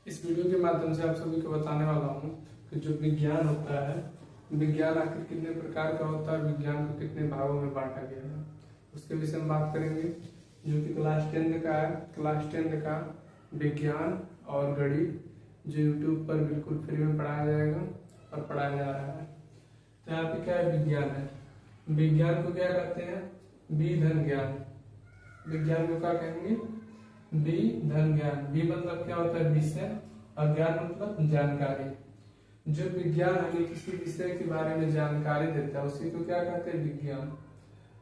इस वीडियो के माध्यम से आप सभी को बताने वाला हूँ कि जो विज्ञान होता है, विज्ञान आखिर कितने प्रकार का होता है, विज्ञान को कितने भागों में बांटा गया है, उसके विषय में बात करेंगे। जो कि क्लास 10 का है, क्लास 10 का विज्ञान और गणित जो यूट्यूब पर बिल्कुल फ्री में पढ़ाया जाएगा और पढ़ाया जा रहा है। तो यहाँ पे क्या है, विज्ञान है। विज्ञान को क्या कहते हैं, बी धन ज्ञान। विज्ञान को क्या कहेंगे, बी धन ज्ञान। बी मतलब क्या होता है, विषय, और ज्ञान मतलब जानकारी। जो विज्ञान हमें किसी विषय के बारे में जानकारी देता है उसी को क्या कहते हैं, विज्ञान।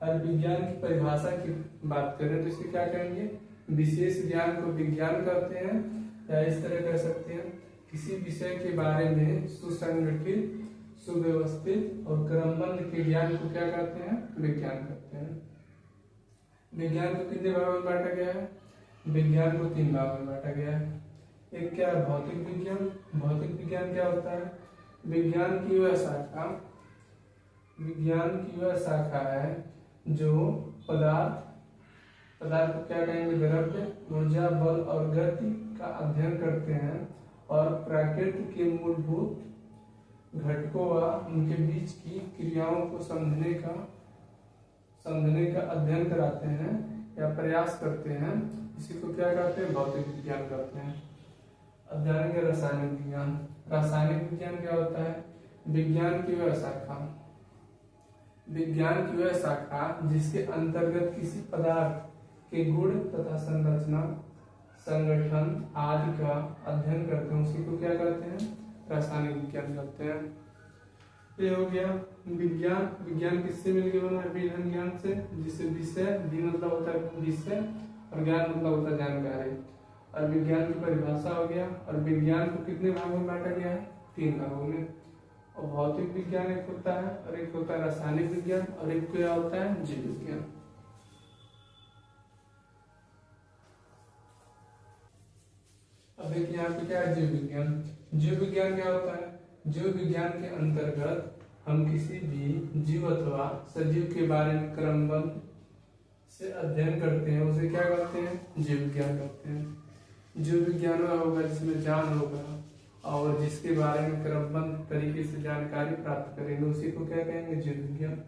और विज्ञान की परिभाषा की बात करें तो इसे क्या कहेंगे, विशेष ज्ञान को विज्ञान कहते हैं, या इस तरह कह सकते हैं किसी विषय के बारे में सुसंगठित, सुव्यवस्थित और क्रमबद्ध के ज्ञान को क्या कहते हैं, विज्ञान कहते हैं। विज्ञान को कितने भागों में बांटा गया है, विज्ञान को 3 भागों में बांटा गया है। एक क्या है, भौतिक विज्ञान। भौतिक विज्ञान क्या होता है, विज्ञान की वह शाखा, विज्ञान की वह शाखा है जो पदार्थ को क्या कहेंगे, द्रव्य, ऊर्जा, बल और गति का अध्ययन करते हैं और प्रकृति के मूलभूत घटकों व उनके बीच की क्रियाओं को समझने का अध्ययन कराते हैं या प्रयास करते हैं। इसी को क्या कहते हैं, भौतिक विज्ञान कहते हैं। अब जानेंगे रासायनिक विज्ञान। रासायनिक विज्ञान क्या होता है, विज्ञान की वह शाखा, विज्ञान की वह शाखा जिसके अंतर्गत किसी पदार्थ के गुण तथा संरचना, संगठन आदि का अध्ययन करते हैं उसी को क्या कहते हैं, रासायनिक विज्ञान कहते हैं। ये हो गया विज्ञान। विज्ञान किससे मिलकर बना है, विज्ञान ज्ञान से, जिससे विषय, वि मतलब होता है विषय और ज्ञान मतलब होता है जानकारी। और विज्ञान की परिभाषा हो गया। और विज्ञान को कितने भागों में बांटा गया है, 3 भागों में। और भौतिक विज्ञान एक होता है, और एक होता है रासायनिक विज्ञान, और एक क्या होता है, जीव विज्ञान। अब देखिए यहाँ पे क्या है, जीव विज्ञान। जीव विज्ञान क्या होता है, जीव विज्ञान के अंतर्गत हम किसी भी जीव अथवा सजीव के बारे में क्रमबद्ध से अध्ययन करते हैं उसे क्या कहते हैं, जीव विज्ञान कहते हैं। जीव विज्ञान वह होगा जिसमें जान होगा और जिसके बारे में क्रमबद्ध तरीके से जानकारी प्राप्त करेंगे उसी को क्या कहेंगे, जीव विज्ञान।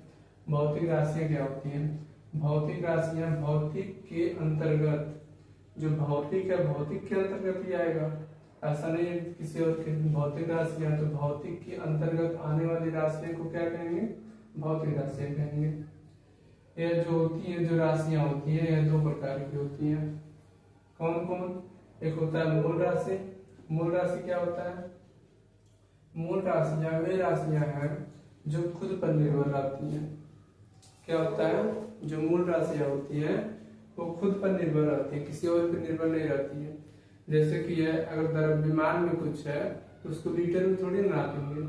भौतिक राशियां क्या होती हैं, भौतिक राशियां भौतिक के अंतर्गत, जो भौतिक है भौतिक के अंतर्गत ही आएगा, ऐसा नहीं है किसी और के। भौतिक राशियां तो भौतिक के अंतर्गत आने वाली राशियों को क्या कहेंगे, भौतिक राशियां कहेंगे। यह जो होती है, जो राशियां होती है, यह 2 प्रकार की होती हैं। कौन कौन, एक होता है मूल राशि। मूल राशि क्या होता है, मूल राशियां वे राशियां हैं जो खुद पर निर्भर रहती हैं। क्या होता है, जो मूल राशियां होती है वो खुद पर निर्भर रहती है, किसी और पर निर्भर नहीं रहती है। जैसे कि है, अगर द्रव्यमान में कुछ है तो उसको लीटर में थोड़ी नापेंगे,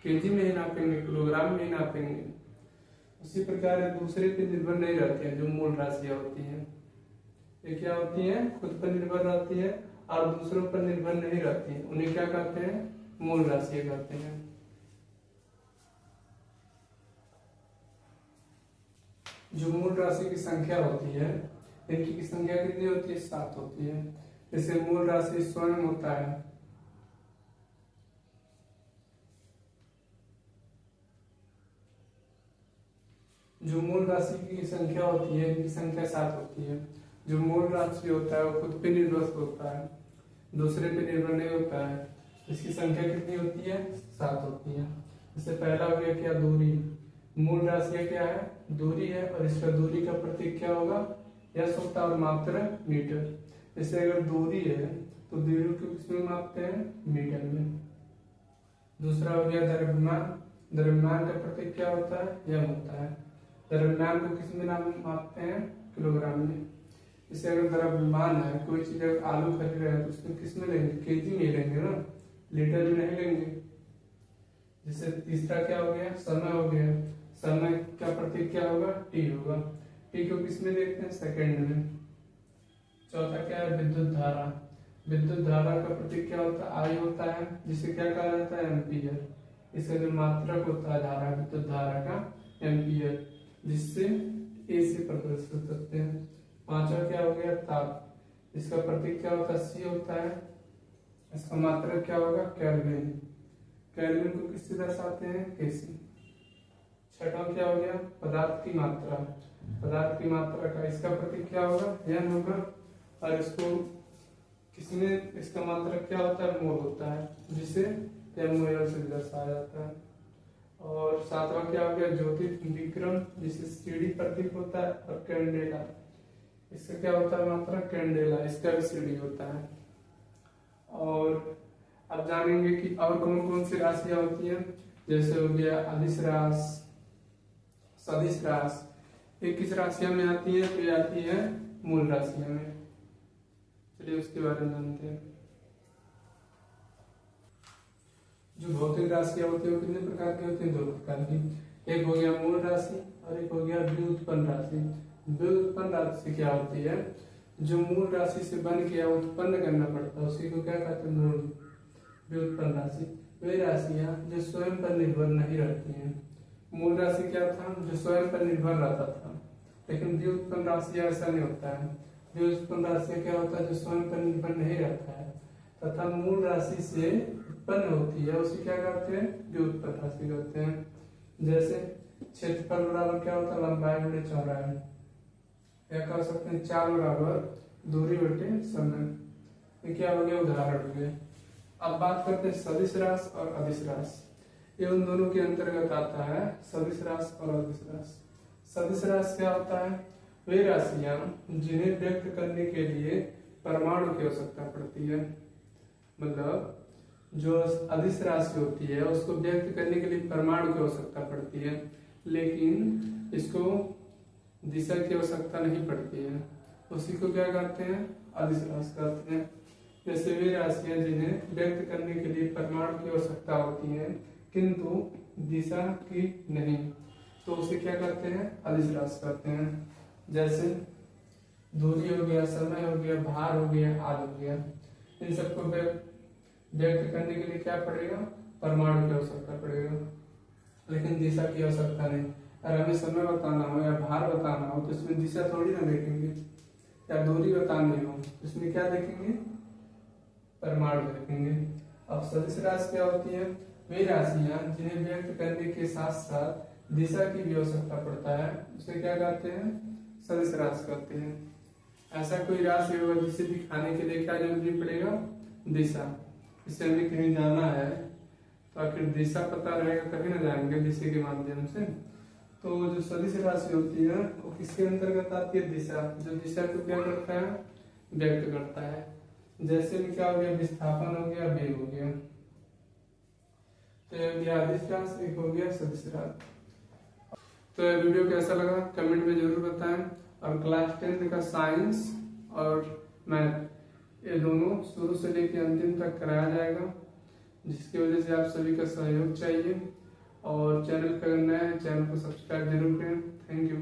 केजी में ही नापेंगे, किलोग्राम में ही नापेंगे। उसी प्रकार दूसरे पे निर्भर नहीं रहती है जो मूल राशियां होती हैं। ये क्या होती है, खुद पर निर्भर रहती है और दूसरों पर निर्भर नहीं रहती है, उन्हें क्या कहते हैं, मूल राशियां कहते हैं। जो मूल राशि की संख्या होती है, इनकी संख्या कितनी होती है, 7 होती है। जैसे मूल राशि स्वर्ण होता है, जो मूल राशि की संख्या होती है इनकी संख्या 7 होती है। जो मूल राशि होता है वो खुद पे निर्भर होता है, दूसरे पे निर्भर नहीं होता है। इसकी संख्या कितनी होती है, 7 होती है। जैसे पहला हो गया क्या, दूरी। मूल राशि क्या है, दूरी है, और इसका दूरी का प्रतीक क्या होगा, यश होता है और मात्रा मीटर। जैसे अगर दूरी है तो दूरी को किसमें मापते हैं, मीटर में। दूसरा हो गया द्रव्यमान। द्रव्यमान का प्रतीक क्या होता है, यम होता है। द्रव्यमान को किस में मापते हैं, किलोग्राम में। जैसे अगर द्रव्यमान है, कोई चीज अगर आलू खरीद रहे हैं तो उसमें किस में लेंगे, केजी में लेंगे ना, लीटर में नहीं लेंगे। जैसे तीसरा क्या हो गया, समय हो गया। समय का प्रतीक क्या होगा, टी होगा। टी को किस में देखते हैं, सेकंड में। चौथा क्या है, विद्युत धारा। विद्युत धारा का प्रतीक क्या होता है, आई होता है, जिसे क्या कहा जाता है, एम्पियर। इसका जो मात्रक होता है धारा, विद्युत धारा का, एम्पियर, जिससे ए से प्रदर्शित करते हैं। पांचवा क्या हो गया, ताप। इसका प्रतीक क्या होता है, सी होता है, इसका मात्रक क्या होगा? केल्विन। केल्विन को किससे दर्शाते हैं? केसी। छठा क्या हो गया? पदार्थ की मात्रा। पदार्थ की मात्रा का इसका प्रतीक क्या होगा? एन होगा। और इसको किसमें इसका मात्रक क्या होता है? मोल होता है, जिसे MOL से दर्शाया जाता है। और सातवां क्या हो गया? ज्योति विक्रम, जिसे CD प्रतीक होता है। और कैंडेला, इसका क्या होता है? मात्रा कैंडेला, इसका भी CD होता है। और अब जानेंगे कि और कौन कौन सी राशियां होती हैं। जैसे हो गया अदिश राशि, सदिश राशि। ये किस राशियों में आती है? तो ये आती है मूल राशियों में। चलिए उसके बारे में जानते हैं। जो भौतिक राशियां होती है वो कितने प्रकार की होती है? 2 प्रकार की। एक हो गया मूल राशि और एक हो गया व्युत्पन्न राशि। व्युत्पन्न राशि क्या होती है? जो मूल राशि से बन के उत्पन्न करना पड़ता है उसी को क्या कहते हैं? मूल। व्युत्पन्न राशि वे राशियां जो स्वयं पर निर्भर नहीं रहती हैं। मूल राशि क्या था? जो स्वयं पर निर्भर रहता था। लेकिन व्युत्पन्न राशि ऐसा नहीं होता है। व्युत्पन्न राशि क्या होता है? जो स्वयं पर निर्भर नहीं रहता है तथा मूल राशि से उत्पन्न होती है, उसे क्या कहते हैं? व्युत्पन्न राशि कहते हैं। जैसे क्षेत्रफल बराबर क्या होता है? लंबाई बटे चौड़ाई। या कह सकते हैं चाल बराबर दूरी बटे समय। ये क्या हो गया? उदाहरण हो गया। अब बात करते हैं सदिश राशि और अदिश राशि। ये उन दोनों के अंतर्गत आता है, सदिश राशि और अदिश राशि। सदिश राशि क्या होता है? वे राशियां जिन्हें व्यक्त करने के लिए परमाणु की आवश्यकता पड़ती है। मतलब जो अदिश राशि होती है उसको व्यक्त करने के लिए परमाणु की आवश्यकता पड़ती है, लेकिन इसको दिशा की आवश्यकता नहीं पड़ती है। उसी को क्या कहते हैं? अदिश राशि कहते हैं। जैसे वे राशियां जिन्हें व्यक्त करने के लिए परमाणु की आवश्यकता होती है किंतु दिशा की नहीं, तो उसे क्या कहते हैं? अदिश राशि कहते हैं। जैसे दूरी हो गया, समय हो गया, भार हो गया, आदि हो गया। इन सबको व्यक्त करने के लिए क्या पड़ेगा? परमाणु की आवश्यकता पड़ेगा, लेकिन दिशा की आवश्यकता नहीं। अगर हमें समय बताना हो या भार बताना हो तो इसमें दिशा थोड़ी ना देखेंगे, या दूरी बतानी हो इसमें क्या देखेंगे? परमाणु देखेंगे। अब सदिश राशि क्या होती है? वे राशियां जिन्हें व्यक्त करने के साथ साथ दिशा की भी आवश्यकता पड़ता है, उसे क्या कहते हैं? सदिश राशि कहते हैं। ऐसा कोई राशि होगा जिसे दिखाने के लिए क्या जरूरी पड़ेगा? दिशा। इससे हमें कहीं जाना है तो आखिर दिशा पता रहेगा तभी ना जाएंगे, दिशा के माध्यम से। तो जो सदिश राशि होती है वो किसके अंतर्गत आती है? दिशा। जो दिशा को क्या करता है? व्यक्त करता है। जैसे भी क्या हो गया? विस्थापन हो गया, वेग हो गया। तो ये हो गया अदिश राशि, एक हो गया सदिश राशि। तो ये वीडियो कैसा लगा कमेंट में जरूर बताएं। और क्लास 10 का साइंस और मैथ ये दोनों शुरू से लेकर अंतिम तक कराया जाएगा, जिसकी वजह से आप सभी का सहयोग चाहिए। और चैनल पर नए हैं, चैनल को सब्सक्राइब जरूर करें। Thank you.